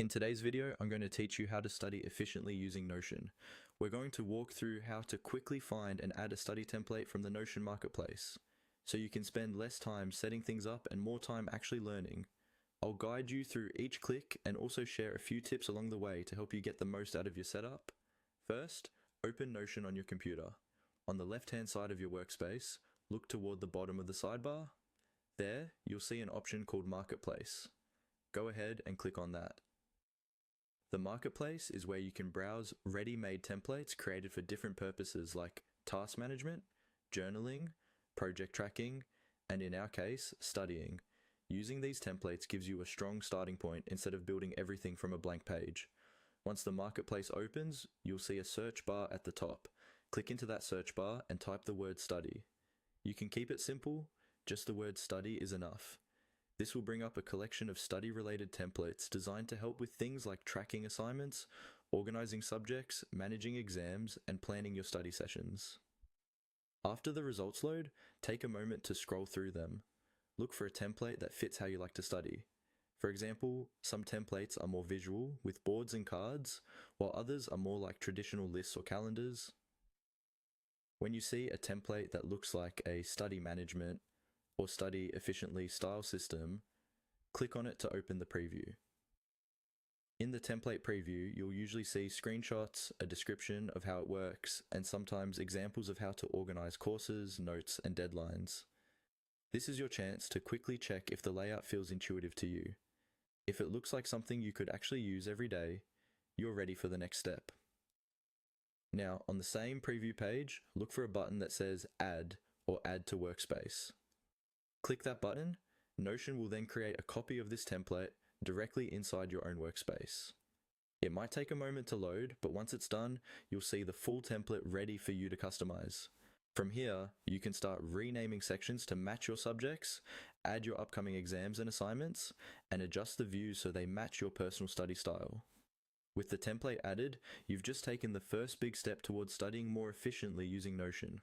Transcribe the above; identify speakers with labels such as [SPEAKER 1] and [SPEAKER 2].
[SPEAKER 1] In today's video, I'm going to teach you how to study efficiently using Notion. We're going to walk through how to quickly find and add a study template from the Notion Marketplace, so you can spend less time setting things up and more time actually learning. I'll guide you through each click and also share a few tips along the way to help you get the most out of your setup. First, open Notion on your computer. On the left-hand side of your workspace, look toward the bottom of the sidebar. There, you'll see an option called Marketplace. Go ahead and click on that. The Marketplace is where you can browse ready-made templates created for different purposes like task management, journaling, project tracking, and in our case, studying. Using these templates gives you a strong starting point instead of building everything from a blank page. Once the Marketplace opens, you'll see a search bar at the top. Click into that search bar and type the word study. You can keep it simple, just the word study is enough. This will bring up a collection of study-related templates designed to help with things like tracking assignments, organizing subjects, managing exams, and planning your study sessions. After the results load, take a moment to scroll through them. Look for a template that fits how you like to study. For example, some templates are more visual with boards and cards, while others are more like traditional lists or calendars. When you see a template that looks like a study management or study efficiently style system, click on it to open the preview. In the template preview, you'll usually see screenshots, a description of how it works, and sometimes examples of how to organize courses, notes, and deadlines. This is your chance to quickly check if the layout feels intuitive to you. If it looks like something you could actually use every day, you're ready for the next step. Now, on the same preview page, look for a button that says Add or Add to Workspace. Click that button. Notion will then create a copy of this template directly inside your own workspace. It might take a moment to load, but once it's done, you'll see the full template ready for you to customize. From here, you can start renaming sections to match your subjects, add your upcoming exams and assignments, and adjust the views so they match your personal study style. With the template added, you've just taken the first big step towards studying more efficiently using Notion.